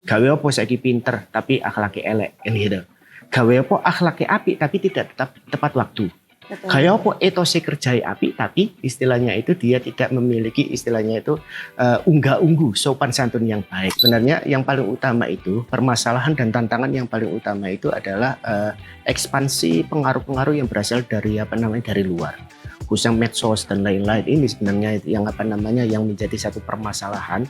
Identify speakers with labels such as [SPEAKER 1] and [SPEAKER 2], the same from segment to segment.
[SPEAKER 1] Gawe apa saiki pinter tapi akhlake elek kan gitu. Gawe apa akhlake apik tapi tidak tepat waktu. Kayak apa etose kerjai apik tapi istilahnya itu dia tidak memiliki istilahnya itu unggah-ungguh sopan santun yang baik. Sebenarnya yang paling utama itu permasalahan dan tantangan yang paling utama itu adalah ekspansi pengaruh-pengaruh yang berasal dari dari luar. Khususnya medsos dan lain-lain ini sebenarnya yang menjadi satu permasalahan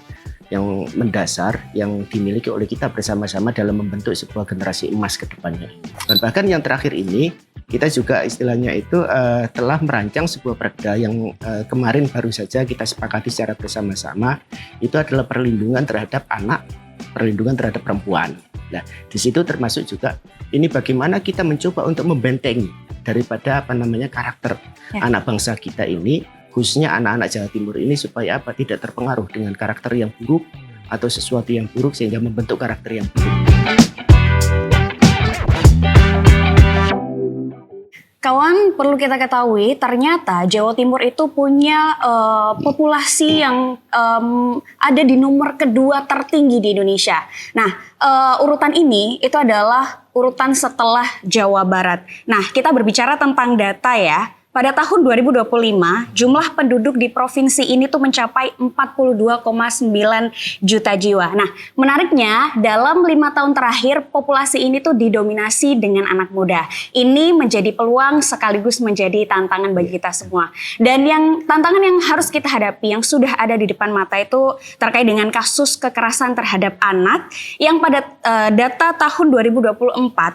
[SPEAKER 1] yang mendasar yang dimiliki oleh kita bersama-sama dalam membentuk sebuah generasi emas ke depannya. Dan bahkan yang terakhir ini kita juga istilahnya itu telah merancang sebuah perda yang kemarin baru saja kita sepakati secara bersama-sama, itu adalah perlindungan terhadap anak, perlindungan terhadap perempuan. Nah, di situ termasuk juga ini bagaimana kita mencoba untuk membentengi daripada karakter anak bangsa kita ini, khususnya anak-anak Jawa Timur ini supaya tidak terpengaruh dengan karakter yang buruk atau sesuatu yang buruk sehingga membentuk karakter yang buruk.
[SPEAKER 2] Kawan, perlu kita ketahui ternyata Jawa Timur itu punya populasi yang ada di nomor kedua tertinggi di Indonesia. Nah, urutan ini itu adalah urutan setelah Jawa Barat. Nah, kita berbicara tentang data ya. Pada tahun 2025, jumlah penduduk di provinsi ini tuh mencapai 42,9 juta jiwa. Nah, menariknya dalam 5 tahun terakhir populasi ini tuh didominasi dengan anak muda. Ini menjadi peluang sekaligus menjadi tantangan bagi kita semua. Dan tantangan yang harus kita hadapi yang sudah ada di depan mata itu terkait dengan kasus kekerasan terhadap anak yang pada data tahun 2024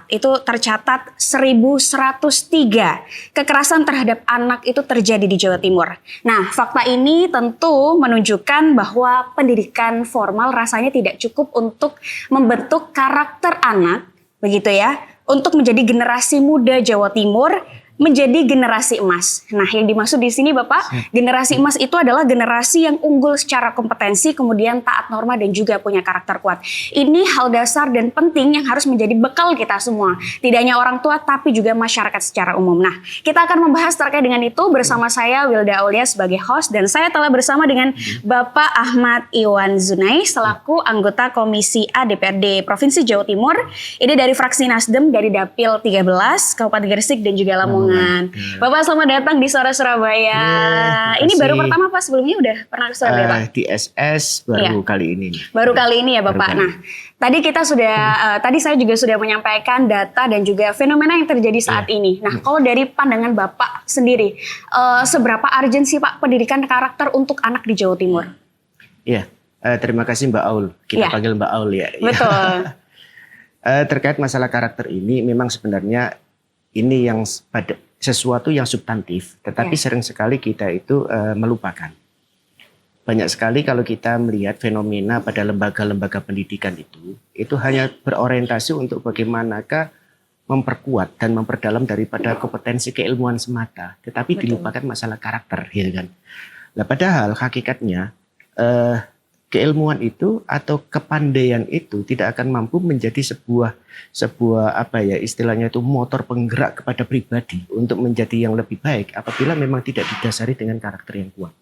[SPEAKER 2] itu tercatat 1.103 kekerasan terhadap anak itu terjadi di Jawa Timur. Nah, fakta ini tentu menunjukkan bahwa pendidikan formal rasanya tidak cukup untuk membentuk karakter anak, begitu ya, untuk menjadi generasi muda Jawa Timur, menjadi generasi emas. Nah, yang dimaksud di sini Bapak, generasi emas itu adalah generasi yang unggul secara kompetensi, kemudian taat norma dan juga punya karakter kuat. Ini hal dasar dan penting yang harus menjadi bekal kita semua. Tidak hanya orang tua, tapi juga masyarakat secara umum. Nah, kita akan membahas terkait dengan itu bersama saya Wilda Aulia sebagai host, dan saya telah bersama dengan Bapak Ahmad Iwan Zunai selaku anggota Komisi A DPRD Provinsi Jawa Timur. Ini dari fraksi Nasdem dari Dapil 13 Kabupaten Gresik dan juga Lamongan. Bapak selamat datang di Suara Surabaya. Ini baru pertama Pak, sebelumnya udah pernah ke Surabaya Pak?
[SPEAKER 1] Di SS baru kali ini.
[SPEAKER 2] Baru kali ini ya Bapak. Nah, tadi kita sudah, tadi saya juga sudah menyampaikan data dan juga fenomena yang terjadi saat ini. Nah, kalau dari pandangan Bapak sendiri, seberapa urgensi Pak pendidikan karakter untuk anak di Jawa Timur?
[SPEAKER 1] Iya, terima kasih Mbak Aul. Kita panggil Mbak Aul ya.
[SPEAKER 2] Betul.
[SPEAKER 1] Terkait masalah karakter ini, memang sebenarnya ini yang sesuatu yang substantif, tetapi sering sekali kita itu melupakan. Banyak sekali kalau kita melihat fenomena pada lembaga-lembaga pendidikan itu hanya berorientasi untuk bagaimanakah memperkuat dan memperdalam daripada kompetensi keilmuan semata, tetapi dilupakan masalah karakter, gitu kan. Nah, padahal hakikatnya keilmuan itu atau kepandaian itu tidak akan mampu menjadi sebuah istilahnya itu motor penggerak kepada pribadi untuk menjadi yang lebih baik apabila memang tidak didasari dengan karakter yang kuat.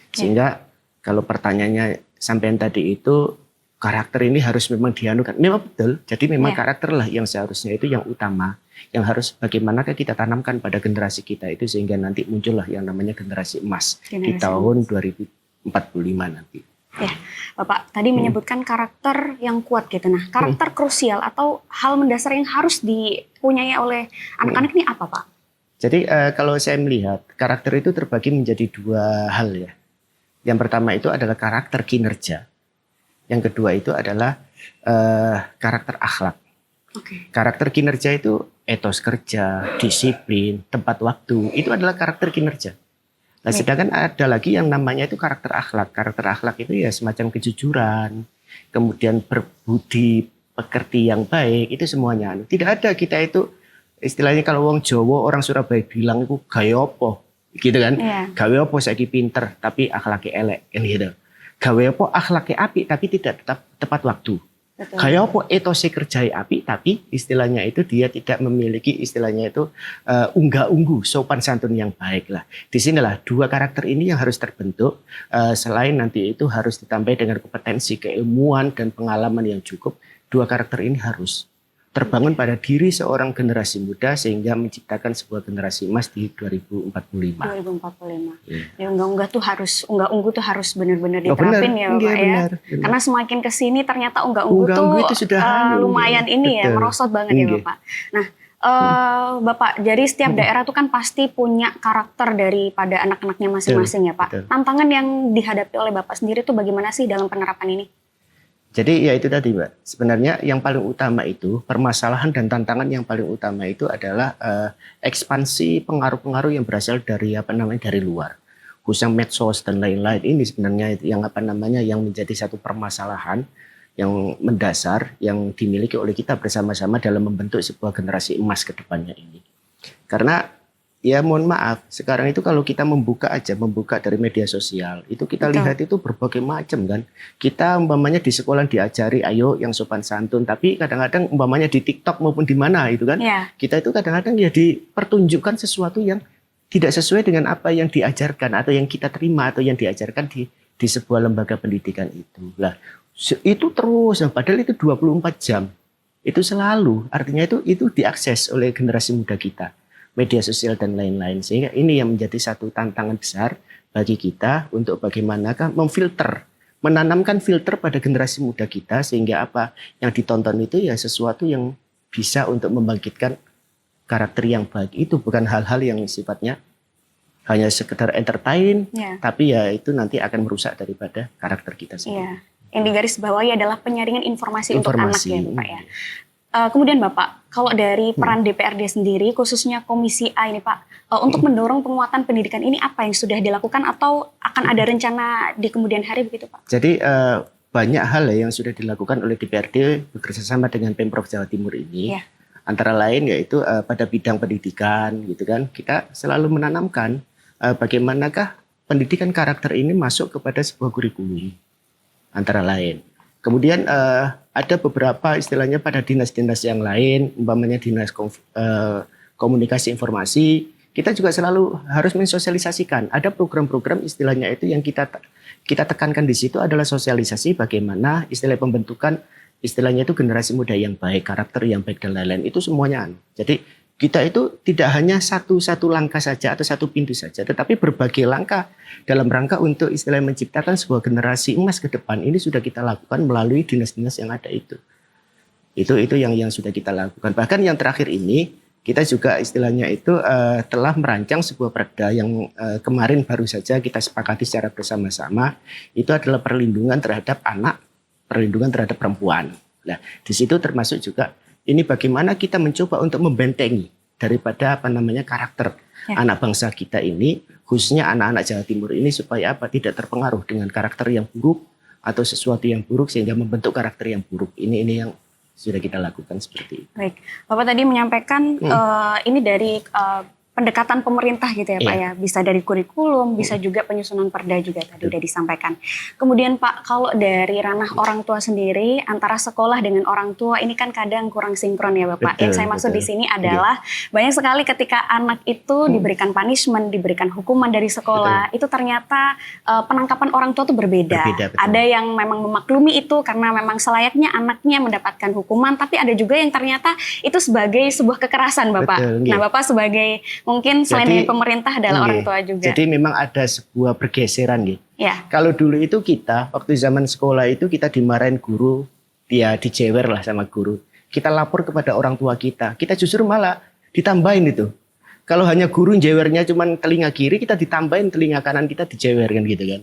[SPEAKER 1] Sehingga kalau pertanyaannya sampean tadi itu karakter ini harus memang dianukan. Memang betul. Jadi memang karakterlah yang seharusnya itu yang utama, yang harus bagaimanakah kita tanamkan pada generasi kita itu sehingga nanti muncullah yang namanya generasi emas di tahun 2045 nanti.
[SPEAKER 2] Ya, Bapak tadi menyebutkan karakter yang kuat gitu. Nah, karakter krusial atau hal mendasar yang harus dipunyai oleh anak-anak ini apa, Pak?
[SPEAKER 1] Jadi kalau saya melihat karakter itu terbagi menjadi 2 hal ya. Yang pertama itu adalah karakter kinerja. Yang kedua itu adalah karakter akhlak. Karakter kinerja itu etos kerja, disiplin, tempat waktu. Itu adalah karakter kinerja. Nah, sedangkan ada lagi yang namanya itu karakter akhlak. Karakter akhlak itu ya semacam kejujuran, kemudian berbudi pekerti yang baik, itu semuanya. Tidak ada kita itu istilahnya kalau wong Jawa, orang Surabaya bilang itu gawe apa, gitu kan? Gawe apa saiki pinter tapi akhlake elek, kan gitu. Gawe apa akhlake apik tapi tidak tepat waktu.
[SPEAKER 2] Betul.
[SPEAKER 1] Kayak apa etose kerjai api, tapi istilahnya itu dia tidak memiliki istilahnya itu unggah-ungguh, sopan santun yang baik lah. Di sinilah dua karakter ini yang harus terbentuk. Selain nanti itu harus ditambah dengan kompetensi, keilmuan dan pengalaman yang cukup. Dua karakter ini harus terbangun pada diri seorang generasi muda sehingga menciptakan sebuah generasi emas di 2045.
[SPEAKER 2] 2045.
[SPEAKER 1] Iya.
[SPEAKER 2] Ya, unggah-ungguh tuh harus benar-benar
[SPEAKER 1] Oh,
[SPEAKER 2] diterapin
[SPEAKER 1] benar.
[SPEAKER 2] ya Bapak
[SPEAKER 1] Iya,
[SPEAKER 2] ya.
[SPEAKER 1] benar.
[SPEAKER 2] Karena semakin ke sini ternyata unggah-ungguh
[SPEAKER 1] Unggah-ungguh
[SPEAKER 2] tuh
[SPEAKER 1] itu sudah
[SPEAKER 2] lumayan ini ya,
[SPEAKER 1] betul.
[SPEAKER 2] merosot banget ya
[SPEAKER 1] Iya.
[SPEAKER 2] Bapak. Nah, Bapak, jadi setiap daerah tuh kan pasti punya karakter daripada anak-anaknya masing-masing ya Pak.
[SPEAKER 1] betul.
[SPEAKER 2] Tantangan yang dihadapi oleh Bapak sendiri tuh bagaimana sih dalam penerapan ini?
[SPEAKER 1] Jadi ya itu tadi Mbak, sebenarnya yang paling utama itu, permasalahan dan tantangan yang paling utama itu adalah ekspansi pengaruh-pengaruh yang berasal dari dari luar. Khususnya medsos dan lain-lain ini sebenarnya yang yang menjadi satu permasalahan yang mendasar yang dimiliki oleh kita bersama-sama dalam membentuk sebuah generasi emas ke depannya ini. Karena ya mohon maaf, sekarang itu kalau kita membuka dari media sosial, itu kita
[SPEAKER 2] Betul.
[SPEAKER 1] lihat itu berbagai macam kan. Kita umpamanya di sekolah diajari ayo yang sopan santun, tapi kadang-kadang umpamanya di TikTok maupun di mana itu kan,
[SPEAKER 2] Ya,
[SPEAKER 1] kita itu kadang-kadang ya dipertunjukkan sesuatu yang tidak sesuai dengan apa yang diajarkan atau yang kita terima atau yang diajarkan di sebuah lembaga pendidikan itu. Lah, itu terus, padahal itu 24 jam. Itu selalu, artinya itu diakses oleh generasi muda kita. Media sosial dan lain-lain, sehingga ini yang menjadi satu tantangan besar bagi kita untuk bagaimanakah menanamkan filter pada generasi muda kita sehingga apa yang ditonton itu ya sesuatu yang bisa untuk membangkitkan karakter yang baik. Itu bukan hal-hal yang sifatnya hanya sekedar entertain,
[SPEAKER 2] ya.
[SPEAKER 1] tapi ya itu nanti akan merusak daripada karakter kita sendiri.
[SPEAKER 2] Iya, yang digarisbawahi adalah penyaringan informasi untuk anak ya Bapak ya.
[SPEAKER 1] Informasi.
[SPEAKER 2] Kemudian Bapak, kalau dari peran DPRD sendiri, khususnya Komisi A ini Pak, untuk mendorong penguatan pendidikan ini apa yang sudah dilakukan atau akan ada rencana di kemudian hari begitu Pak?
[SPEAKER 1] Jadi banyak hal yang sudah dilakukan oleh DPRD bekerjasama dengan Pemprov Jawa Timur ini.
[SPEAKER 2] Ya.
[SPEAKER 1] Antara lain yaitu pada bidang pendidikan gitu kan. Kita selalu menanamkan bagaimanakah pendidikan karakter ini masuk kepada sebuah kurikulum. Antara lain. Kemudian ada beberapa istilahnya pada dinas-dinas yang lain, umpamanya dinas komunikasi informasi, kita juga selalu harus mensosialisasikan. Ada program-program istilahnya itu yang kita tekankan di situ adalah sosialisasi bagaimana istilah pembentukan istilahnya itu generasi muda yang baik, karakter yang baik dan lain-lain itu semuanya. Jadi kita itu tidak hanya satu langkah saja atau satu pintu saja, tetapi berbagai langkah dalam rangka untuk istilahnya menciptakan sebuah generasi emas ke depan. Ini sudah kita lakukan melalui dinas-dinas yang ada itu. Itu yang sudah kita lakukan. Bahkan yang terakhir ini kita juga istilahnya itu telah merancang sebuah perda yang kemarin baru saja kita sepakati secara bersama-sama. Itu adalah perlindungan terhadap anak, perlindungan terhadap perempuan. Nah, di situ termasuk juga ini bagaimana kita mencoba untuk membentengi daripada karakter anak bangsa kita ini, khususnya anak-anak Jawa Timur ini supaya tidak terpengaruh dengan karakter yang buruk atau sesuatu yang buruk sehingga membentuk karakter yang buruk. Ini yang sudah kita lakukan seperti itu.
[SPEAKER 2] Baik, Bapak tadi menyampaikan ini dari pendekatan pemerintah gitu ya Pak ya, bisa dari kurikulum, bisa juga penyusunan perda juga tadi udah disampaikan. Kemudian Pak, kalau dari ranah orang tua sendiri, antara sekolah dengan orang tua ini kan kadang kurang sinkron ya Bapak.
[SPEAKER 1] Betul,
[SPEAKER 2] Yang saya maksud
[SPEAKER 1] betul.
[SPEAKER 2] di sini adalah banyak sekali ketika anak itu diberikan punishment, diberikan hukuman dari sekolah, itu ternyata penangkapan orang tua itu berbeda.
[SPEAKER 1] Betul.
[SPEAKER 2] Ada yang memang memaklumi itu karena memang selayaknya anaknya mendapatkan hukuman, tapi ada juga yang ternyata itu sebagai sebuah kekerasan Bapak.
[SPEAKER 1] Betul,
[SPEAKER 2] Nah Bapak sebagai mungkin selain dari pemerintah adalah orang tua juga.
[SPEAKER 1] Jadi memang ada sebuah pergeseran gitu.
[SPEAKER 2] Ya.
[SPEAKER 1] Kalau dulu itu kita waktu zaman sekolah itu kita dimarahin guru, dia dijewer lah sama guru. Kita lapor kepada orang tua kita. Kita justru malah ditambahin itu. Kalau hanya guru jewernya cuman telinga kiri, kita ditambahin telinga kanan kita dijewer kan gitu kan.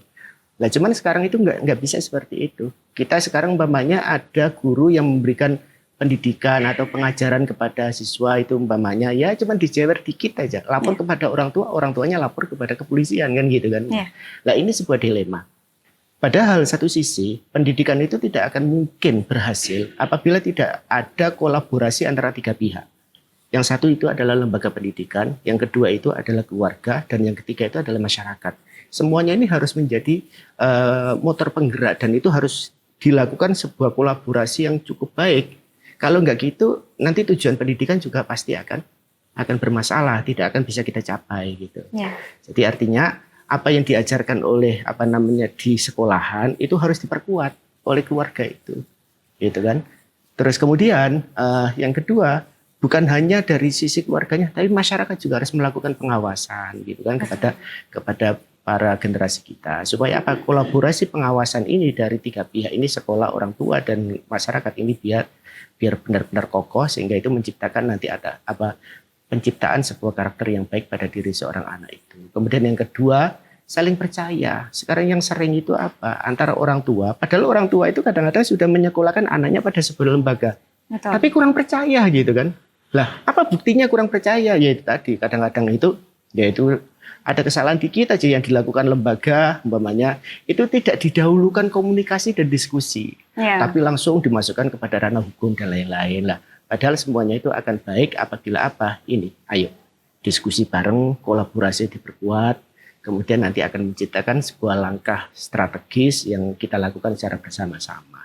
[SPEAKER 1] Nah cuman sekarang itu nggak bisa seperti itu. Kita sekarang umpamanya ada guru yang memberikan pendidikan atau pengajaran kepada siswa itu umpamanya ya cuman dijewer dikit aja, lapor kepada orang tua, orang tuanya lapor kepada kepolisian kan gitu kan. Nah ini sebuah dilema. Padahal satu sisi pendidikan itu tidak akan mungkin berhasil apabila tidak ada kolaborasi antara tiga pihak. Yang satu itu adalah lembaga pendidikan, yang kedua itu adalah keluarga, dan yang ketiga itu adalah masyarakat. Semuanya ini harus menjadi motor penggerak dan itu harus dilakukan sebuah kolaborasi yang cukup baik. Kalau nggak gitu, nanti tujuan pendidikan juga pasti akan bermasalah, tidak akan bisa kita capai gitu.
[SPEAKER 2] Ya.
[SPEAKER 1] Jadi artinya apa yang diajarkan oleh di sekolahan itu harus diperkuat oleh keluarga itu, gitu kan. Terus kemudian yang kedua, bukan hanya dari sisi keluarganya, tapi masyarakat juga harus melakukan pengawasan, gitu kan, kepada para generasi kita, supaya apa, kolaborasi pengawasan ini dari 3 pihak ini, sekolah, orang tua, dan masyarakat ini biar benar-benar kokoh, sehingga itu menciptakan nanti ada penciptaan sebuah karakter yang baik pada diri seorang anak itu. Kemudian yang kedua, saling percaya. Sekarang yang sering itu apa? Antara orang tua, padahal orang tua itu kadang-kadang sudah menyekolahkan anaknya pada sebuah lembaga. Betul. Tapi kurang percaya gitu kan. Lah, apa buktinya kurang percaya? Ya itu tadi, kadang-kadang itu yaitu ada kesalahan dikit aja yang dilakukan lembaga, umpamanya itu tidak didahulukan komunikasi dan diskusi, tapi langsung dimasukkan kepada ranah hukum dan lain-lain lah. Padahal semuanya itu akan baik apabila ayo diskusi bareng, kolaborasi diperkuat, kemudian nanti akan menciptakan sebuah langkah strategis yang kita lakukan secara bersama-sama.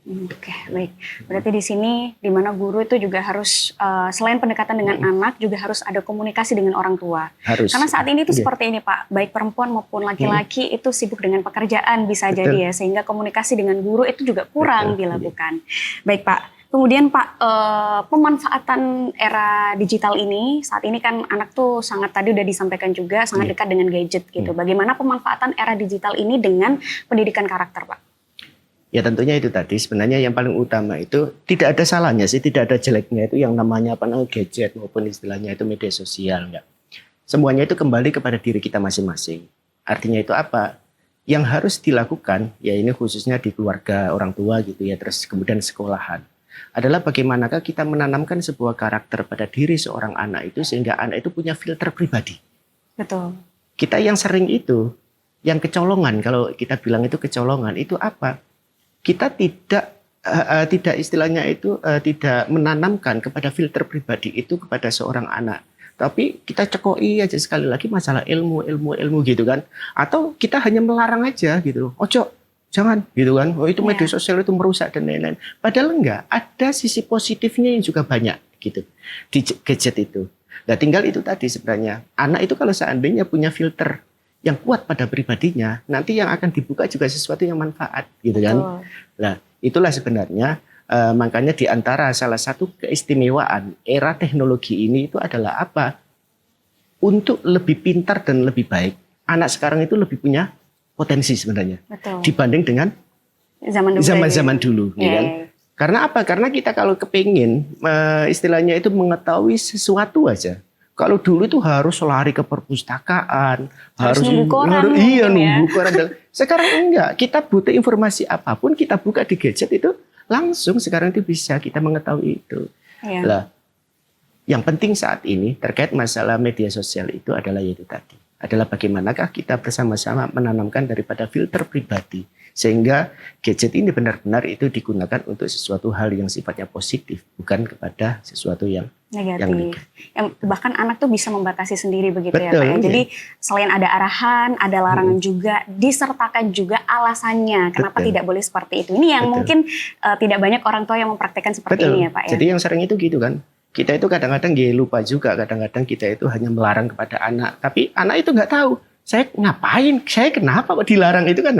[SPEAKER 2] Oke, baik. Berarti di sini di mana guru itu juga harus selain pendekatan dengan anak juga harus ada komunikasi dengan orang tua.
[SPEAKER 1] Harus.
[SPEAKER 2] Karena saat ini itu seperti ini Pak, baik perempuan maupun laki-laki itu sibuk dengan pekerjaan bisa jadi ya, sehingga komunikasi dengan guru itu juga kurang dilakukan. Baik Pak. Kemudian Pak, pemanfaatan era digital ini, saat ini kan anak tuh sangat, tadi udah disampaikan juga, sangat dekat dengan gadget gitu. Bagaimana pemanfaatan era digital ini dengan pendidikan karakter Pak?
[SPEAKER 1] Ya tentunya itu tadi, sebenarnya yang paling utama itu tidak ada salahnya sih, tidak ada jeleknya itu yang namanya gadget maupun istilahnya itu media sosial. Enggak. Semuanya itu kembali kepada diri kita masing-masing. Artinya itu apa? Yang harus dilakukan, ya ini khususnya di keluarga orang tua gitu ya, terus kemudian sekolahan, adalah bagaimanakah kita menanamkan sebuah karakter pada diri seorang anak itu sehingga anak itu punya filter pribadi.
[SPEAKER 2] Betul.
[SPEAKER 1] Kita yang sering itu, yang kecolongan, kalau kita bilang itu kecolongan, itu apa? Kita tidak istilahnya itu tidak menanamkan kepada filter pribadi itu kepada seorang anak. Tapi kita cekoi aja sekali lagi masalah ilmu gitu kan. Atau kita hanya melarang aja gitu. Ojo, jangan gitu kan. Oh itu media sosial itu merusak dan lain-lain. Padahal enggak, ada sisi positifnya yang juga banyak gitu di gadget itu. Nah tinggal itu tadi sebenarnya. Anak itu kalau seandainya punya filter yang kuat pada pribadinya, nanti yang akan dibuka juga sesuatu yang manfaat gitu kan. Nah itulah sebenarnya makanya di antara salah satu keistimewaan era teknologi ini itu adalah apa? Untuk lebih pintar dan lebih baik, anak sekarang itu lebih punya potensi sebenarnya. Dibanding dengan zaman dulu ya kan? Karena apa? Karena kita kalau kepingin istilahnya itu mengetahui sesuatu aja, kalau dulu itu harus lari ke perpustakaan, harus
[SPEAKER 2] nunggu koran.
[SPEAKER 1] Nunggu koran. Sekarang enggak, kita butuh informasi apapun kita buka di gadget itu langsung sekarang itu bisa kita mengetahui itu. Lah, yang penting saat ini terkait masalah media sosial itu adalah yaitu tadi, adalah bagaimanakah kita bersama-sama menanamkan daripada filter pribadi sehingga gadget ini benar-benar itu digunakan untuk sesuatu hal yang sifatnya positif, bukan kepada sesuatu yang negatif.
[SPEAKER 2] Yang bahkan anak tuh bisa membatasi sendiri begitu. Betul, ya Pak ya. Jadi selain ada arahan, ada larangan juga, disertakan juga alasannya kenapa tidak boleh seperti itu. Ini yang mungkin tidak banyak orang tua yang mempraktekkan seperti ini ya Pak ya.
[SPEAKER 1] Jadi yang sering itu gitu kan. Kita itu kadang-kadang lupa juga, kadang-kadang kita itu hanya melarang kepada anak, tapi anak itu nggak tahu. Saya ngapain? Saya kenapa dilarang itu kan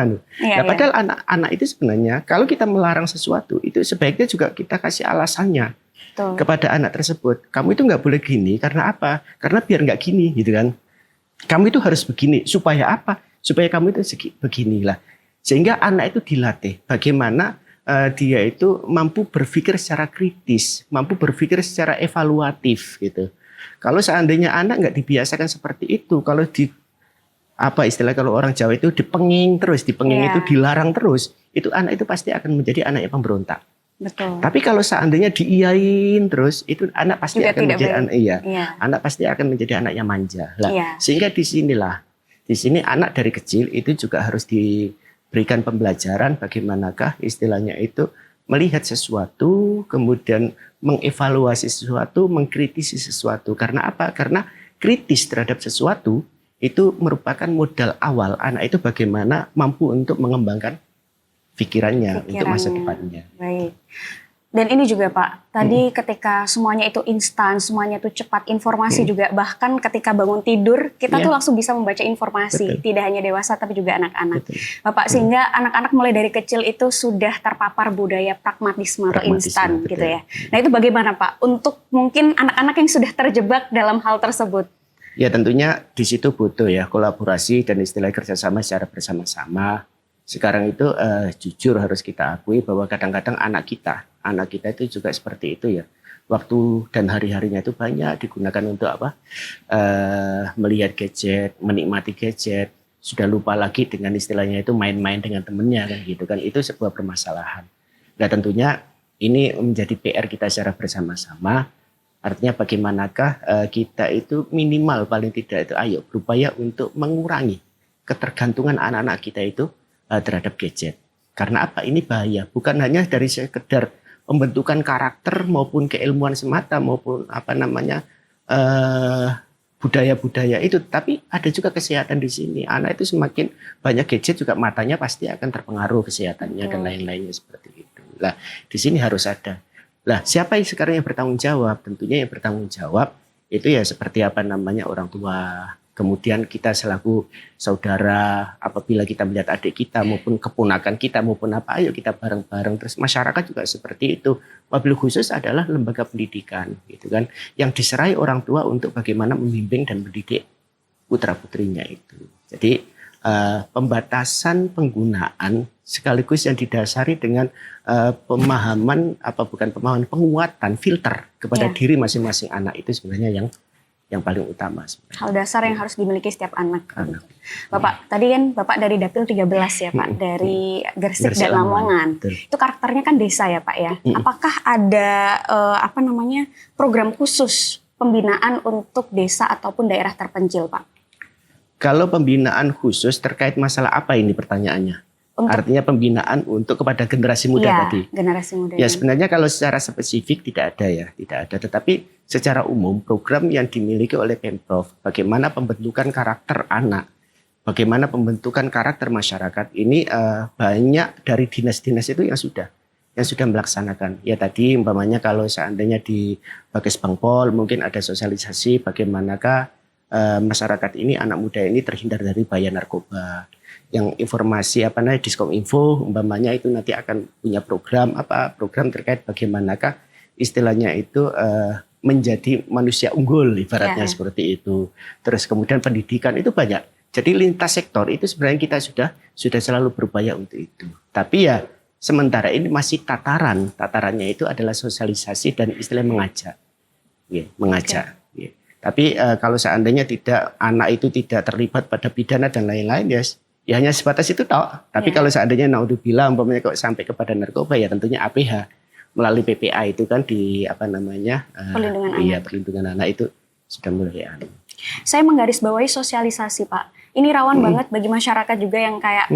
[SPEAKER 1] padahal anak-anak itu sebenarnya kalau kita melarang sesuatu itu sebaiknya juga kita kasih alasannya kepada anak tersebut. Kamu itu nggak boleh gini karena apa? Karena biar nggak gini gitu kan. Kamu itu harus begini supaya apa? Supaya kamu itu beginilah. Sehingga anak itu dilatih bagaimana dia itu mampu berpikir secara kritis, mampu berpikir secara evaluatif gitu. Kalau seandainya anak nggak dibiasakan seperti itu, kalau kalau orang Jawa itu dipenging itu dilarang terus, itu anak itu pasti akan menjadi anak yang pemberontak.
[SPEAKER 2] Betul.
[SPEAKER 1] Tapi kalau seandainya diiyain terus, itu anak pasti
[SPEAKER 2] juga
[SPEAKER 1] akan menjadi anak pasti akan menjadi anak yang manja. Lah, sehingga di sini anak dari kecil itu juga harus diberikan pembelajaran bagaimanakah istilahnya itu melihat sesuatu, kemudian mengevaluasi sesuatu, mengkritisi sesuatu. Karena apa? Karena kritis terhadap sesuatu itu merupakan modal awal anak itu bagaimana mampu untuk mengembangkan pikirannya untuk masa depannya.
[SPEAKER 2] Baik. Dan ini juga Pak, tadi ketika semuanya itu instan, semuanya itu cepat, informasi juga, bahkan ketika bangun tidur kita tuh langsung bisa membaca informasi, tidak hanya dewasa tapi juga anak-anak. Bapak, sehingga anak-anak mulai dari kecil itu sudah terpapar budaya pragmatisme atau instan gitu ya. Nah itu bagaimana Pak, untuk mungkin anak-anak yang sudah terjebak dalam hal tersebut?
[SPEAKER 1] Ya tentunya di situ butuh ya kolaborasi dan istilah kerjasama secara bersama-sama. Sekarang itu jujur harus kita akui bahwa kadang-kadang anak kita itu juga seperti itu ya. Waktu dan hari-harinya itu banyak digunakan untuk apa? Melihat gadget, menikmati gadget, sudah lupa lagi dengan istilahnya itu main-main dengan temennya kan gitu kan. Itu sebuah permasalahan. Nah tentunya ini menjadi PR kita secara bersama-sama. Artinya bagaimanakah kita itu minimal paling tidak itu ayo berupaya untuk mengurangi ketergantungan anak-anak kita itu terhadap gadget. Karena apa? Ini bahaya. Bukan hanya dari sekedar pembentukan karakter maupun keilmuan semata maupun apa namanya budaya-budaya itu, tapi ada juga kesehatan di sini. Anak itu semakin banyak gadget juga matanya pasti akan terpengaruh kesehatannya dan lain-lainnya seperti itu. Lah, di sini harus ada. Lah, siapa yang sekarang yang bertanggung jawab? Tentunya yang bertanggung jawab itu ya seperti apa namanya orang tua. Kemudian kita selaku saudara, apabila kita melihat adik kita maupun keponakan kita maupun apa, ayo kita bareng-bareng. Terus masyarakat juga seperti itu. Wabil khusus adalah lembaga pendidikan, gitu kan, yang diserai orang tua untuk bagaimana membimbing dan mendidik putra putrinya itu. Jadi pembatasan penggunaan sekaligus yang didasari dengan pemahaman penguatan filter kepada diri masing-masing anak itu sebenarnya yang paling utama sebenarnya.
[SPEAKER 2] Hal dasar yang harus dimiliki setiap anak. Bapak, tadi kan Bapak dari Dapil 13 ya Pak, dari Gresik dan Lamongan. Itu karakternya kan desa ya Pak ya. Apakah ada program khusus pembinaan untuk desa ataupun daerah terpencil Pak?
[SPEAKER 1] Kalau pembinaan khusus terkait masalah apa ini pertanyaannya? Artinya pembinaan untuk kepada generasi muda tadi.
[SPEAKER 2] Generasi muda.
[SPEAKER 1] Ya sebenarnya kalau secara spesifik tidak ada ya, tidak ada. Tetapi secara umum program yang dimiliki oleh Pemprov, bagaimana pembentukan karakter anak, bagaimana pembentukan karakter masyarakat ini banyak dari dinas-dinas itu yang sudah melaksanakan. Ya tadi umpamanya kalau seandainya di Bages Bangpol mungkin ada sosialisasi bagaimanakah masyarakat ini, anak muda ini terhindar dari bahaya narkoba. Yang informasi Diskominfo umpamanya itu nanti akan punya program terkait bagaimanakah istilahnya itu menjadi manusia unggul ibaratnya seperti itu. Terus kemudian pendidikan itu banyak. Jadi lintas sektor itu sebenarnya kita sudah selalu berupaya untuk itu. Tapi ya sementara ini masih tatarannya itu adalah sosialisasi dan istilah mengajak. Mengajak. Tapi kalau seandainya anak itu tidak terlibat pada pidana dan lain-lain ya hanya sebatas itu toh. Tapi kalau seandainya naudzubillah umpamanya kok sampai kepada narkoba ya tentunya APH melalui PPA itu kan di perlindungan anak itu sudah mulai
[SPEAKER 2] Saya menggarisbawahi sosialisasi Pak. Ini rawan banget bagi masyarakat juga yang kayak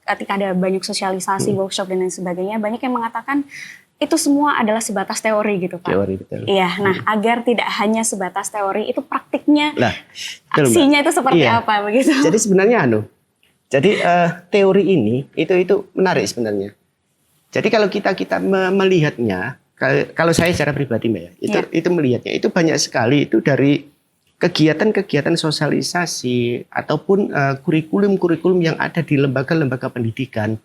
[SPEAKER 2] ketika ada banyak sosialisasi, workshop dan lain sebagainya, banyak yang mengatakan itu semua adalah sebatas teori gitu Pak.
[SPEAKER 1] Teori betul.
[SPEAKER 2] Iya, nah agar tidak hanya sebatas teori, itu praktiknya aksinya itu seperti apa begitu?
[SPEAKER 1] Jadi sebenarnya teori ini itu menarik sebenarnya. Jadi kalau kita melihatnya, kalau saya secara pribadi Mbak ya, itu melihatnya itu banyak sekali itu dari kegiatan-kegiatan sosialisasi ataupun kurikulum-kurikulum yang ada di lembaga-lembaga pendidikan.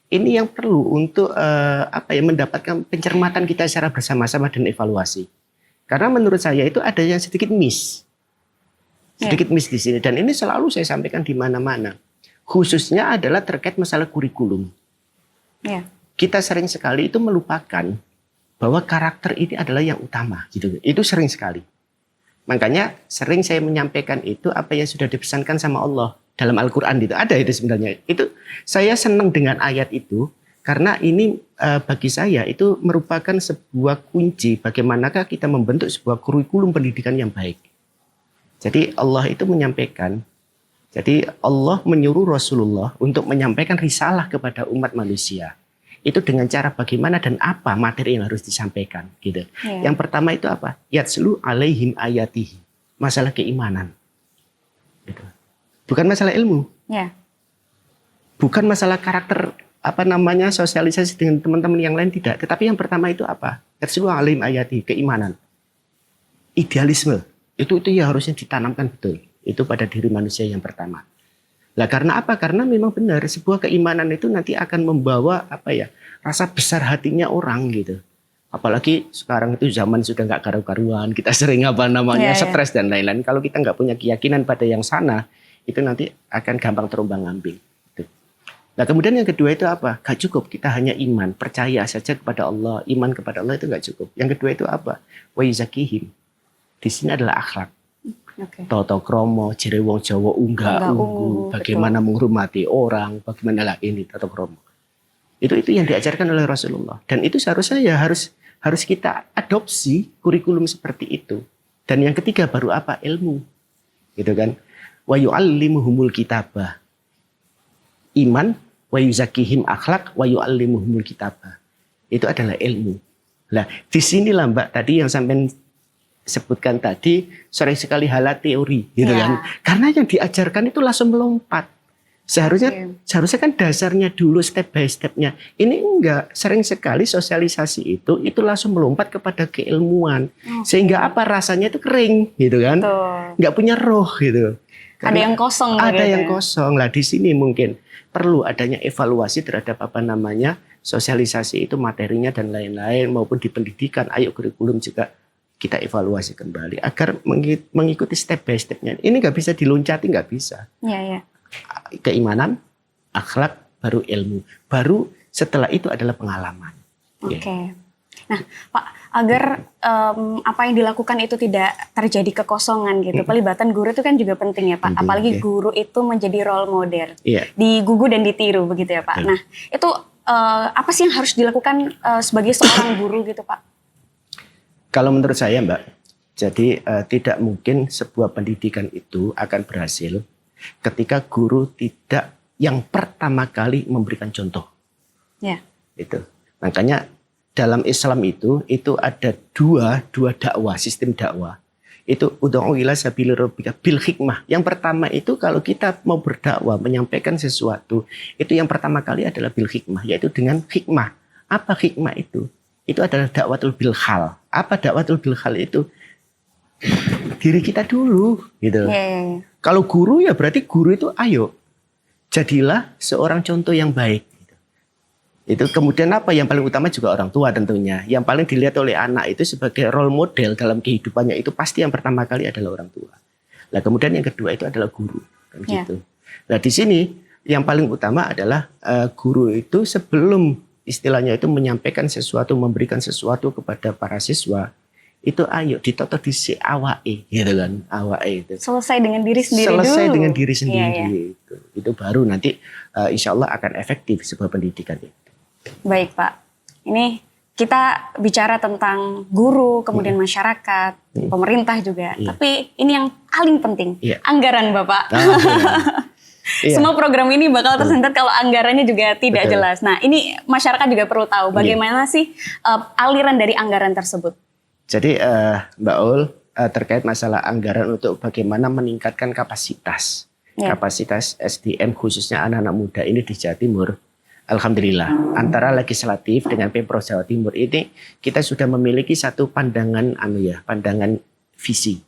[SPEAKER 1] Ini yang perlu untuk mendapatkan pencermatan kita secara bersama-sama dan evaluasi. Karena menurut saya itu ada yang sedikit miss di sini dan ini selalu saya sampaikan di mana-mana. Khususnya adalah terkait masalah kurikulum. Kita sering sekali itu melupakan bahwa karakter ini adalah yang utama gitu. Itu sering sekali. Makanya sering saya menyampaikan itu apa yang sudah dipesankan sama Allah dalam Al-Quran itu. Ada itu sebenarnya. Itu saya senang dengan ayat itu karena ini bagi saya itu merupakan sebuah kunci bagaimanakah kita membentuk sebuah kurikulum pendidikan yang baik. Jadi Allah itu menyampaikan, jadi Allah menyuruh Rasulullah untuk menyampaikan risalah kepada umat manusia. Itu dengan cara bagaimana dan apa materi yang harus disampaikan gitu. Yang pertama itu apa? Yatslu alaihim ayatihi. Masalah keimanan. Gitu. Bukan masalah ilmu. Bukan masalah karakter apa namanya sosialisasi dengan teman-teman yang lain tidak. Tetapi yang pertama itu apa? Yarsulu alim ayati, keimanan. Idealisme. Itu ya harusnya ditanamkan betul. Itu pada diri manusia yang pertama. Lah karena apa? Karena memang benar sebuah keimanan itu nanti akan membawa apa ya? Rasa besar hatinya orang gitu. Apalagi sekarang itu zaman sudah nggak karu-karuan, kita sering apa namanya stres dan lain-lain. Kalau kita nggak punya keyakinan pada yang sana, itu nanti akan gampang terombang-ambing. Nah kemudian yang kedua itu apa? Gak cukup kita hanya iman, percaya saja kepada Allah, iman kepada Allah itu gak cukup. Yang kedua itu apa? Wa yuzakihim. Di sini adalah akhlak. Toto kromo, jere wong Jawa unggah unggu, bagaimana menghormati orang, bagaimana lah ini toto kromo. Itu yang diajarkan oleh Rasulullah. Dan itu seharusnya ya harus kita adopsi kurikulum seperti itu. Dan yang ketiga baru apa? Ilmu. Gitu kan? Wa yu'allimuhumul kitabah. Iman, wa yuzakihim akhlak, wa yu'allimuhumul kitabah. Itu adalah ilmu. Lah, di sinilah Mbak tadi yang sampai sebutkan tadi sering sekali hal teori gitu kan. Karena yang diajarkan itu langsung melompat. Seharusnya kan dasarnya dulu step by stepnya. Ini enggak, sering sekali sosialisasi itu langsung melompat kepada keilmuan. Sehingga apa rasanya itu kering gitu kan. Enggak punya roh gitu.
[SPEAKER 2] Karena ada yang kosong.
[SPEAKER 1] Ada yang kosong. Lah di sini mungkin perlu adanya evaluasi terhadap apa namanya sosialisasi itu materinya dan lain-lain maupun di pendidikan. Ayo kurikulum juga kita evaluasi kembali agar mengikuti step by stepnya. Ini nggak bisa diloncati, nggak bisa.
[SPEAKER 2] Iya.
[SPEAKER 1] Keimanan, akhlak, baru ilmu. Baru setelah itu adalah pengalaman.
[SPEAKER 2] Oke. Nah, Pak, agar apa yang dilakukan itu tidak terjadi kekosongan gitu. Pelibatan guru itu kan juga penting ya Pak. Apalagi guru itu menjadi role model. Digugu dan ditiru begitu ya Pak. Nah, itu apa sih yang harus dilakukan sebagai seorang guru gitu Pak?
[SPEAKER 1] Kalau menurut saya Mbak, jadi tidak mungkin sebuah pendidikan itu akan berhasil ketika guru tidak yang pertama kali memberikan contoh. Ya. Itu. Makanya dalam Islam itu ada dua dakwah, sistem dakwah. Itu ud'u ila sabili rabbika bil hikmah. Yang pertama itu kalau kita mau berdakwah, menyampaikan sesuatu, itu yang pertama kali adalah bil hikmah, yaitu dengan hikmah. Apa hikmah itu? Itu adalah dakwatul bil hal. Apa dakwatul bil hal itu? Diri kita dulu gitu. Kalau guru ya berarti guru itu ayo jadilah seorang contoh yang baik. Itu kemudian apa yang paling utama juga orang tua tentunya. Yang paling dilihat oleh anak itu sebagai role model dalam kehidupannya itu pasti yang pertama kali adalah orang tua. Nah kemudian yang kedua itu adalah guru. Kan gitu. Nah di sini yang paling utama adalah guru itu sebelum istilahnya itu menyampaikan sesuatu, memberikan sesuatu kepada para siswa, itu ayo ditoto dhisik awake gitu kan, awake itu.
[SPEAKER 2] Selesai dengan diri sendiri
[SPEAKER 1] Selesai
[SPEAKER 2] dulu.
[SPEAKER 1] dengan diri sendiri. Itu baru nanti insya Allah akan efektif sebuah pendidikan itu. Baik
[SPEAKER 2] Pak, ini kita bicara tentang guru, kemudian masyarakat, pemerintah juga. Tapi ini yang paling penting, anggaran Bapak. Semua program ini bakal tersendat kalau anggarannya juga tidak jelas. Nah ini masyarakat juga perlu tahu bagaimana sih aliran dari anggaran tersebut.
[SPEAKER 1] Jadi Mbak Ul terkait masalah anggaran untuk bagaimana meningkatkan kapasitas SDM khususnya anak-anak muda ini di Jawa Timur. Alhamdulillah antara legislatif dengan Pemprov Jawa Timur ini kita sudah memiliki satu pandangan pandangan visi.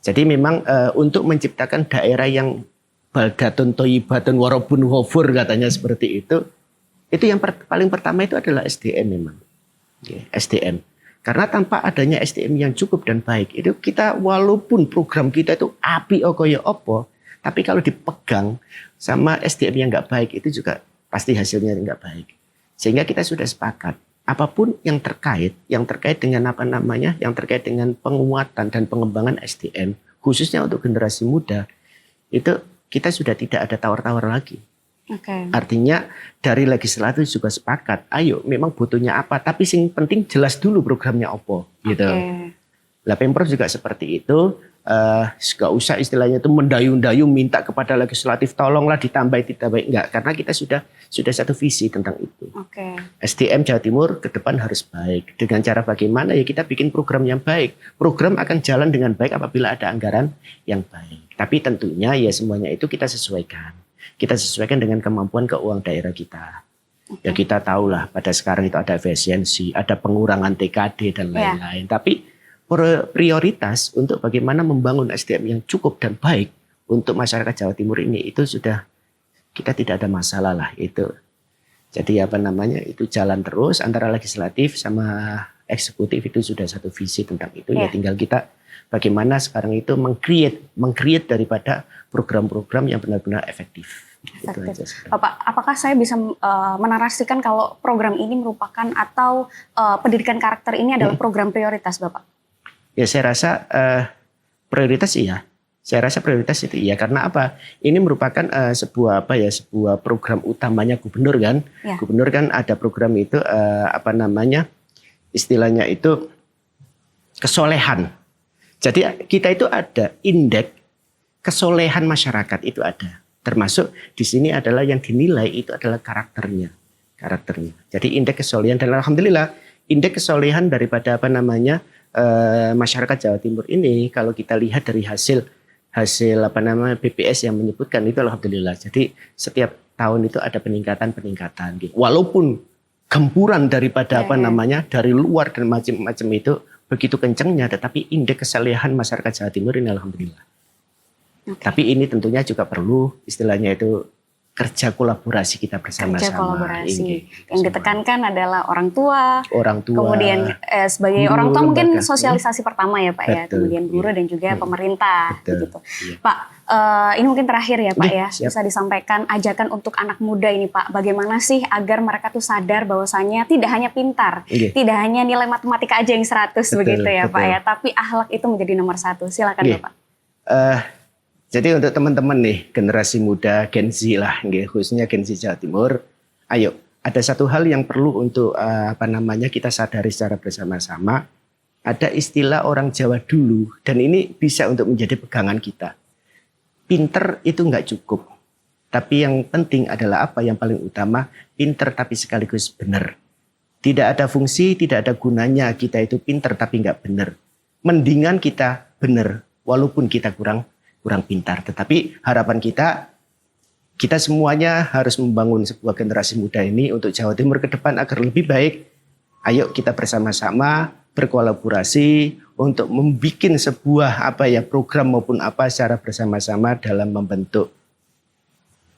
[SPEAKER 1] Jadi memang untuk menciptakan daerah yang baldatun toyibatun warabun ghafur katanya seperti itu yang paling pertama itu adalah SDM memang. SDM. Karena tanpa adanya SDM yang cukup dan baik, itu kita walaupun program kita itu api okoyo opo, tapi kalau dipegang sama SDM yang nggak baik itu juga pasti hasilnya nggak baik. Sehingga kita sudah sepakat apapun yang terkait dengan yang terkait dengan penguatan dan pengembangan SDM khususnya untuk generasi muda itu kita sudah tidak ada tawar-tawar lagi. Artinya dari legislatif juga sepakat, ayo memang butuhnya apa, tapi yang penting jelas dulu programnya apa gitu. Lah Pemprov juga seperti itu, gak usah istilahnya itu mendayu-dayu minta kepada legislatif tolonglah ditambah enggak, karena kita sudah satu visi tentang itu. SDM Jawa Timur ke depan harus baik. Dengan cara bagaimana ya kita bikin program yang baik. Program akan jalan dengan baik apabila ada anggaran yang baik. Tapi tentunya ya semuanya itu kita sesuaikan. Kita sesuaikan dengan kemampuan keuangan daerah kita. Ya kita tahulah pada sekarang itu ada efisiensi, ada pengurangan TKD dan lain-lain. Tapi prioritas untuk bagaimana membangun SDM yang cukup dan baik untuk masyarakat Jawa Timur ini itu sudah kita tidak ada masalah lah itu. Jadi itu jalan terus antara legislatif sama eksekutif itu sudah satu visi tentang itu. Ya tinggal kita bagaimana sekarang itu meng-create daripada program-program yang benar-benar efektif. Gitu aja.
[SPEAKER 2] Bapak, apakah saya bisa menarasikan kalau program ini merupakan atau pendidikan karakter ini adalah program prioritas Bapak?
[SPEAKER 1] Ya saya rasa prioritas iya. Saya rasa prioritas itu iya karena apa? Ini merupakan sebuah program utamanya gubernur kan. Ya. Gubernur kan ada program itu istilahnya itu kesolehan. Jadi kita itu ada indeks kesolehan masyarakat itu ada. Termasuk di sini adalah yang dinilai itu adalah karakternya. Jadi indeks kesolehan dan alhamdulillah indeks kesolehan daripada masyarakat Jawa Timur ini kalau kita lihat dari hasil BPS yang menyebutkan itu alhamdulillah. Jadi setiap tahun itu ada peningkatan gitu. Walaupun gempuran daripada dari luar dan macam-macam itu begitu kencangnya, tetapi indeks kesolehan masyarakat Jawa Timur ini alhamdulillah. Tapi ini tentunya juga perlu istilahnya itu kerja kolaborasi kita bersama-sama.
[SPEAKER 2] Kerja kolaborasi. Yang ditekankan adalah orang tua. Kemudian sebagai orang tua mungkin sosialisasi pertama ya Pak. Betul, ya. Kemudian guru dan juga pemerintah. Begitu. Iya. Pak, ini mungkin terakhir ya Pak ya. Siap. Bisa disampaikan ajakan untuk anak muda ini Pak. Bagaimana sih agar mereka tuh sadar bahwasanya tidak hanya pintar. Tidak hanya nilai matematika aja yang 100 begitu ya Pak ya. Tapi akhlak itu menjadi nomor 1. Silakan Bapak.
[SPEAKER 1] Jadi untuk teman-teman nih generasi muda Gen Z lah, khususnya Gen Z Jawa Timur, ayo ada satu hal yang perlu untuk kita sadari secara bersama-sama. Ada istilah orang Jawa dulu dan ini bisa untuk menjadi pegangan kita. Pinter itu nggak cukup, tapi yang penting adalah apa yang paling utama pinter tapi sekaligus benar. Tidak ada fungsi, tidak ada gunanya kita itu pinter tapi nggak benar. Mendingan kita benar walaupun kita kurang pintar. Tetapi harapan kita semuanya harus membangun sebuah generasi muda ini untuk Jawa Timur ke depan agar lebih baik. Ayo kita bersama-sama berkolaborasi untuk membuat sebuah program maupun secara bersama-sama dalam membentuk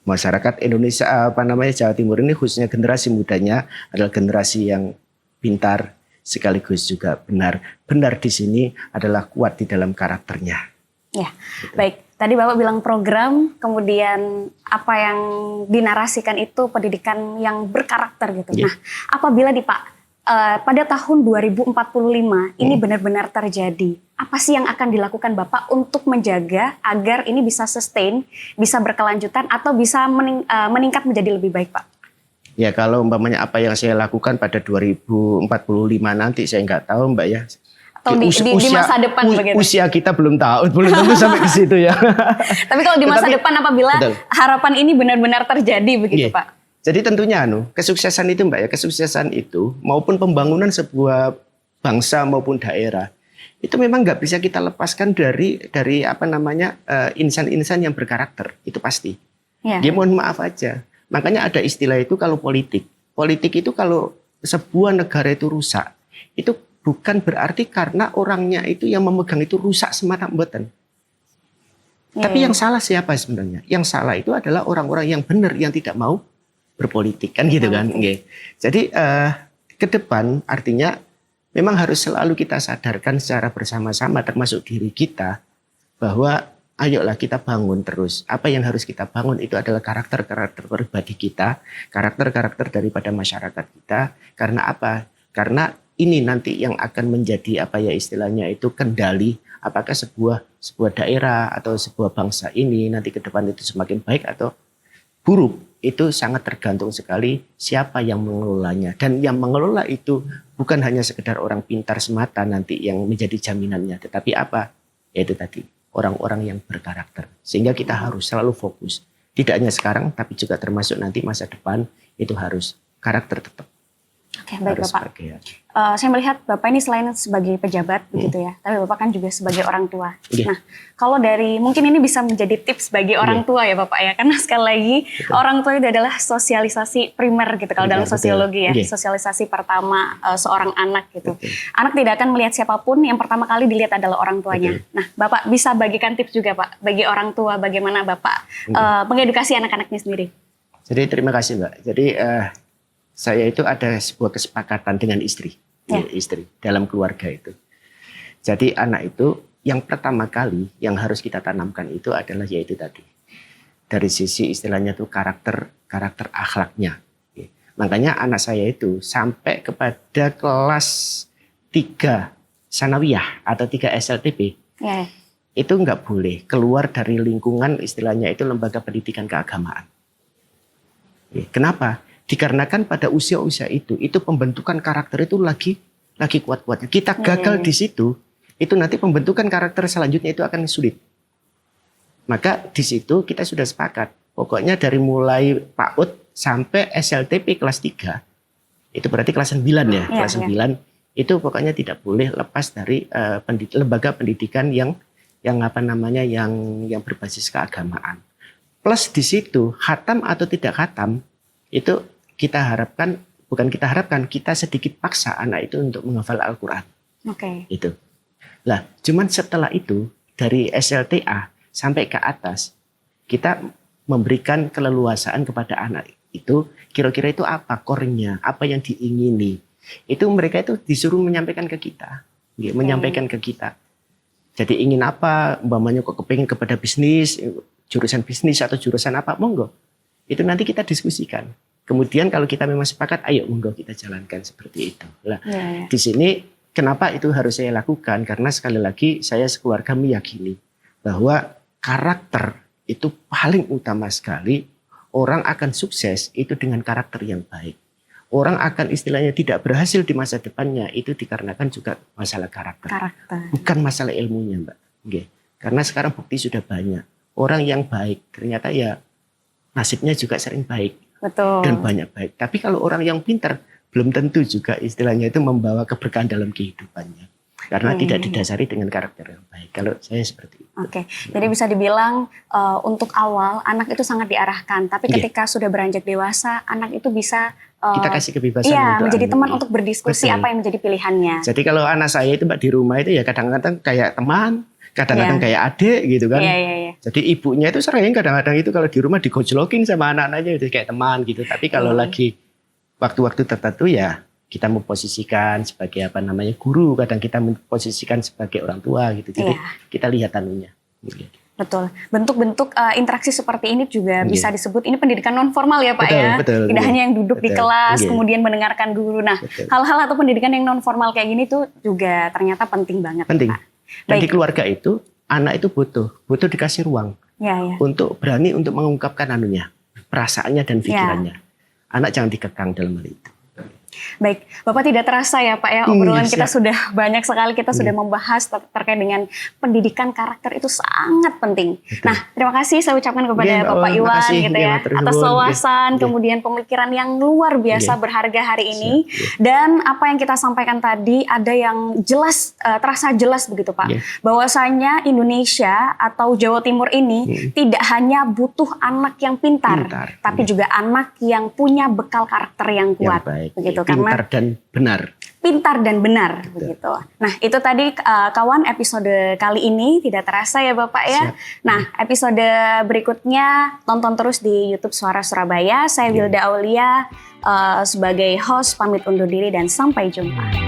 [SPEAKER 1] masyarakat Indonesia Jawa Timur ini khususnya generasi mudanya adalah generasi yang pintar sekaligus juga benar. Benar di sini adalah kuat di dalam karakternya.
[SPEAKER 2] Ya, baik. Tadi Bapak bilang program, kemudian apa yang dinarasikan itu pendidikan yang berkarakter gitu. Nah, apabila Pak, pada tahun 2045 ini benar-benar terjadi, apa sih yang akan dilakukan Bapak untuk menjaga agar ini bisa sustain, bisa berkelanjutan atau bisa meningkat menjadi lebih baik Pak?
[SPEAKER 1] Ya kalau umpamanya apa yang saya lakukan pada 2045 nanti saya nggak tahu Mbak ya.
[SPEAKER 2] Atau di masa depan begitu.
[SPEAKER 1] Usia kita belum tentu sampai ke situ ya.
[SPEAKER 2] Tapi kalau di masa depan apabila harapan ini benar-benar terjadi begitu Pak.
[SPEAKER 1] Jadi tentunya kesuksesan itu Mbak ya, kesuksesan itu maupun pembangunan sebuah bangsa maupun daerah itu memang nggak bisa kita lepaskan dari insan-insan yang berkarakter, itu pasti. Dia mohon maaf aja. Makanya ada istilah itu kalau politik itu kalau sebuah negara itu rusak, itu bukan berarti karena orangnya itu yang memegang itu rusak semata mboten. Tapi yang salah siapa sebenarnya? Yang salah itu adalah orang-orang yang benar yang tidak mau berpolitik kan gitu kan. Jadi ke depan artinya memang harus selalu kita sadarkan secara bersama-sama termasuk diri kita bahwa ayolah kita bangun terus. Apa yang harus kita bangun itu adalah karakter-karakter pribadi kita, karakter-karakter daripada masyarakat kita. Karena apa? Karena ini nanti yang akan menjadi istilahnya itu kendali apakah sebuah daerah atau sebuah bangsa ini nanti ke depan itu semakin baik atau buruk. Itu sangat tergantung sekali siapa yang mengelolanya. Dan yang mengelola itu bukan hanya sekedar orang pintar semata nanti yang menjadi jaminannya. Tetapi apa? Yaitu tadi orang-orang yang berkarakter. Sehingga kita harus selalu fokus. Tidak hanya sekarang tapi juga termasuk nanti masa depan itu harus karakter tetap.
[SPEAKER 2] Oke, baik
[SPEAKER 1] Harus
[SPEAKER 2] Bapak.
[SPEAKER 1] pakai.
[SPEAKER 2] Saya melihat Bapak ini selain sebagai pejabat begitu ya, tapi Bapak kan juga sebagai orang tua.
[SPEAKER 1] Iya.
[SPEAKER 2] Nah, kalau dari mungkin ini bisa menjadi tips bagi orang tua ya Bapak ya, karena sekali lagi orang tua itu adalah sosialisasi primer gitu kalau dalam
[SPEAKER 1] Betul,
[SPEAKER 2] sosiologi ya,
[SPEAKER 1] betul. Iya.
[SPEAKER 2] sosialisasi pertama seorang anak gitu.
[SPEAKER 1] Betul.
[SPEAKER 2] Anak tidak akan melihat siapapun, yang pertama kali dilihat adalah orang tuanya.
[SPEAKER 1] Betul.
[SPEAKER 2] Nah, Bapak bisa bagikan tips juga Pak bagi orang tua bagaimana Bapak mengedukasi anak-anaknya sendiri.
[SPEAKER 1] Jadi terima kasih Mbak. Jadi saya itu ada sebuah kesepakatan dengan istri, istri dalam keluarga itu. Jadi anak itu yang pertama kali yang harus kita tanamkan itu adalah yaitu tadi dari sisi istilahnya itu karakter akhlaknya. Makanya anak saya itu sampai kepada kelas 3 sanawiyah atau 3 SLTP itu nggak boleh keluar dari lingkungan istilahnya itu lembaga pendidikan keagamaan. Kenapa? Dikarenakan pada usia-usia itu pembentukan karakter itu lagi kuat-kuatnya. Kita gagal di situ, itu nanti pembentukan karakter selanjutnya itu akan sulit. Maka di situ kita sudah sepakat. Pokoknya dari mulai PAUD sampai SLTP kelas 3, itu berarti kelas 9 ya. Kelas 9 itu pokoknya tidak boleh lepas dari lembaga pendidikan yang berbasis keagamaan. Plus di situ khatam atau tidak khatam itu kita sedikit paksa anak itu untuk menghafal Al-Quran. Itu. Lah, cuman setelah itu dari SLTA sampai ke atas kita memberikan keleluasaan kepada anak itu kira-kira itu apa core-nya, apa yang diingini. Itu mereka itu disuruh menyampaikan ke kita, menyampaikan ke kita. Jadi ingin apa, umpamanya kok kepingin kepada bisnis, jurusan bisnis atau jurusan apa, monggo. Itu nanti kita diskusikan. Kemudian kalau kita memang sepakat, ayo monggo kita jalankan seperti itu. Nah, di sini kenapa itu harus saya lakukan? Karena sekali lagi saya sekeluarga meyakini bahwa karakter itu paling utama sekali. Orang akan sukses itu dengan karakter yang baik. Orang akan istilahnya tidak berhasil di masa depannya itu dikarenakan juga masalah karakter. Bukan masalah ilmunya, Mbak. Karena sekarang bukti sudah banyak. Orang yang baik ternyata ya nasibnya juga sering baik.
[SPEAKER 2] Betul.
[SPEAKER 1] Dan banyak baik. Tapi kalau orang yang pintar belum tentu juga istilahnya itu membawa keberkahan dalam kehidupannya. Karena tidak didasari dengan karakter yang baik. Kalau saya seperti itu.
[SPEAKER 2] Jadi bisa dibilang untuk awal anak itu sangat diarahkan. Tapi ketika sudah beranjak dewasa, anak itu bisa
[SPEAKER 1] kita kasih kebebasan untuk
[SPEAKER 2] menjadi teman untuk berdiskusi apa yang menjadi pilihannya.
[SPEAKER 1] Jadi kalau anak saya itu Mbak di rumah itu ya kadang-kadang kayak teman, kadang-kadang kayak adik gitu kan. Jadi ibunya itu sering kadang-kadang itu kalau di rumah digojlokin sama anak-anaknya itu kayak teman gitu. Tapi kalau lagi waktu-waktu tertentu ya kita memposisikan sebagai guru, kadang kita memposisikan sebagai orang tua gitu. Jadi kita lihat anunya.
[SPEAKER 2] Betul. Bentuk-bentuk interaksi seperti ini juga bisa disebut ini pendidikan non formal ya Pak ya. Tidak hanya yang duduk di kelas kemudian mendengarkan guru. Nah, hal-hal atau pendidikan yang non formal kayak gini tuh juga ternyata penting banget.
[SPEAKER 1] Penting. Pak. Dan di keluarga itu anak itu butuh dikasih ruang untuk berani untuk mengungkapkan perasaannya dan pikirannya. Anak jangan dikekang dalam hal itu.
[SPEAKER 2] Baik, Bapak tidak terasa ya Pak ya, obrolan kita sudah banyak sekali, kita sudah membahas terkait dengan pendidikan karakter itu sangat penting. Nah, terima kasih saya ucapkan kepada Bapak Iwan gitu ya, atas wawasan, kemudian pemikiran yang luar biasa berharga hari ini. Dan apa yang kita sampaikan tadi ada yang jelas, terasa jelas begitu Pak, bahwasanya Indonesia atau Jawa Timur ini tidak hanya butuh anak yang pintar, tapi juga anak yang punya bekal karakter yang kuat, begitu.
[SPEAKER 1] Pintar dan benar.
[SPEAKER 2] Pintar dan benar, begitu. Nah, itu tadi kawan episode kali ini tidak terasa ya Bapak ya. Nah, episode berikutnya tonton terus di YouTube Suara Surabaya. Saya Wilda Aulia sebagai host pamit undur diri dan sampai jumpa.